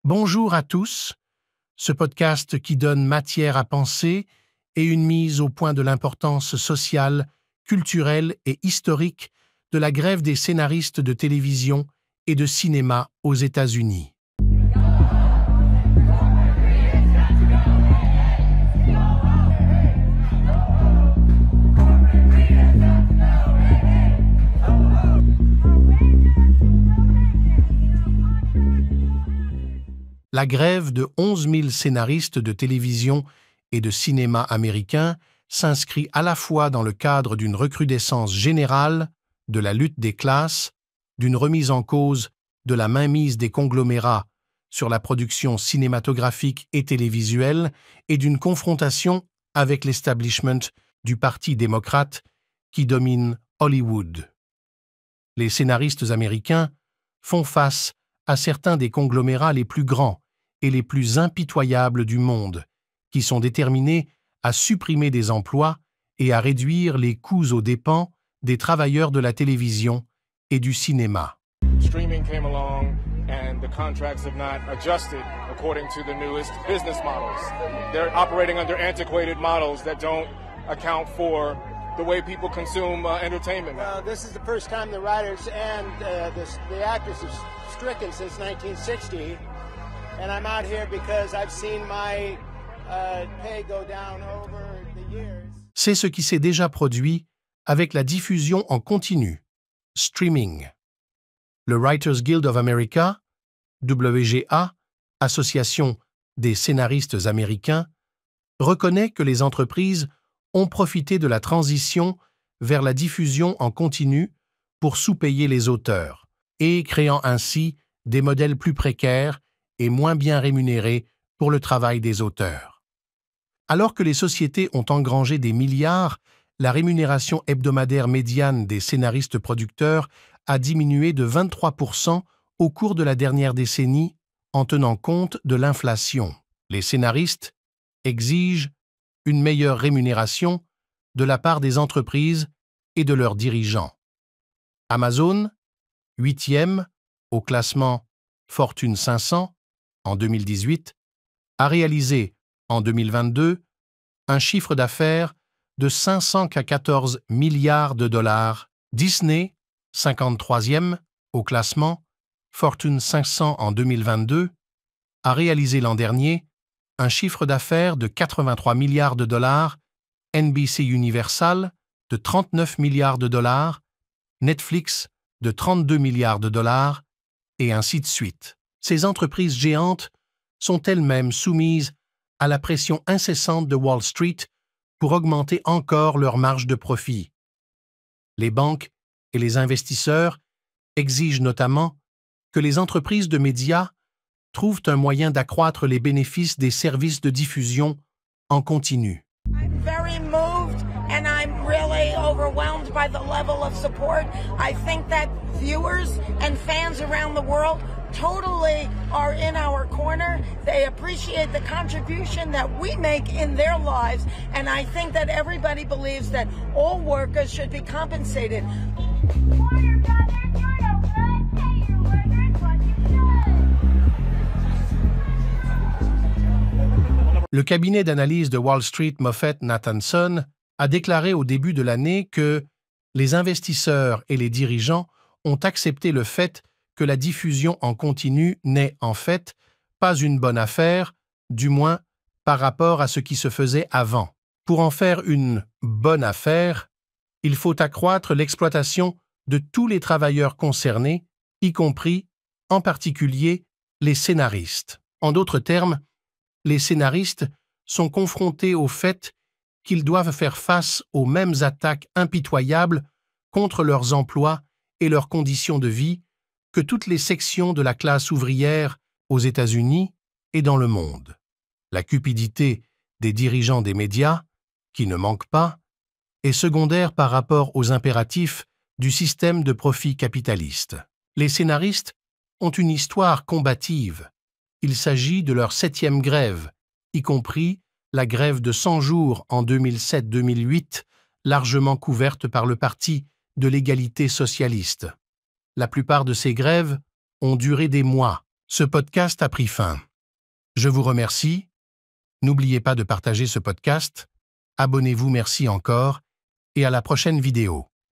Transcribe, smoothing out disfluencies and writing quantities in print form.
Bonjour à tous, ce podcast qui donne matière à penser et une mise au point de l'importance sociale, culturelle et historique de la grève des scénaristes de télévision et de cinéma aux États-Unis. La grève de 11 000 scénaristes de télévision et de cinéma américains s'inscrit à la fois dans le cadre d'une recrudescence générale de la lutte des classes, d'une remise en cause de la mainmise des conglomérats sur la production cinématographique et télévisuelle et d'une confrontation avec l'establishment du Parti démocrate qui domine Hollywood. Les scénaristes américains font face à certains des conglomérats les plus grands et les plus impitoyables du monde, qui sont déterminés à supprimer des emplois et à réduire les coûts aux dépens des travailleurs de la télévision et du cinéma. Streaming came along and the contracts have not adjusted according to the newest business models. They're operating under antiquated models that don't account for the way people consume entertainment. Well, this is the first time the writers and the actors have stricken since 1960, and I'm out here because I've seen my pay go down over the years. C'est ce qui s'est déjà produit avec la diffusion en continu, streaming. Le Writers Guild of America, WGA, Association des scénaristes américains, reconnaît que les entreprises ont profité de la transition vers la diffusion en continu pour sous-payer les auteurs et créant ainsi des modèles plus précaires et moins bien rémunérés pour le travail des auteurs. Alors que les sociétés ont engrangé des milliards, la rémunération hebdomadaire médiane des scénaristes-producteurs a diminué de 23% au cours de la dernière décennie en tenant compte de l'inflation. Les scénaristes exigent une meilleure rémunération de la part des entreprises et de leurs dirigeants. Amazon, 8e au classement Fortune 500 en 2018, a réalisé en 2022 un chiffre d'affaires de 514 milliards de dollars. Disney, 53e au classement Fortune 500 en 2022, a réalisé l'an dernier un chiffre d'affaires de 83 milliards de dollars, NBC Universal de 39 milliards de dollars, Netflix de 32 milliards de dollars, et ainsi de suite. Ces entreprises géantes sont elles-mêmes soumises à la pression incessante de Wall Street pour augmenter encore leur marge de profit. Les banques et les investisseurs exigent notamment que les entreprises de médias trouvent un moyen d'accroître les bénéfices des services de diffusion en continu. I'm very moved and I'm really overwhelmed by the level of support. I think that viewers and fans around the world totally are in our corner. They appreciate the contribution that we make in their lives, and I think that everybody believes that all workers should be compensated. Warner Brothers, you're no good. Pay your workers what you should. Le cabinet d'analyse de Wall Street Moffett-Nathanson a déclaré au début de l'année que les investisseurs et les dirigeants ont accepté le fait que la diffusion en continu n'est, en fait, pas une bonne affaire, du moins par rapport à ce qui se faisait avant. Pour en faire une bonne affaire, il faut accroître l'exploitation de tous les travailleurs concernés, y compris, en particulier, les scénaristes. En d'autres termes, les scénaristes sont confrontés au fait qu'ils doivent faire face aux mêmes attaques impitoyables contre leurs emplois et leurs conditions de vie que toutes les sections de la classe ouvrière aux États-Unis et dans le monde. La cupidité des dirigeants des médias, qui ne manquent pas, est secondaire par rapport aux impératifs du système de profit capitaliste. Les scénaristes ont une histoire combative. Il s'agit de leur 7e grève, y compris la grève de 100 jours en 2007-2008, largement couverte par le Parti de l'égalité socialiste. La plupart de ces grèves ont duré des mois, Ce podcast a pris fin. Je vous remercie. N'oubliez pas de partager ce podcast. Abonnez-vous, merci encore, et à la prochaine vidéo.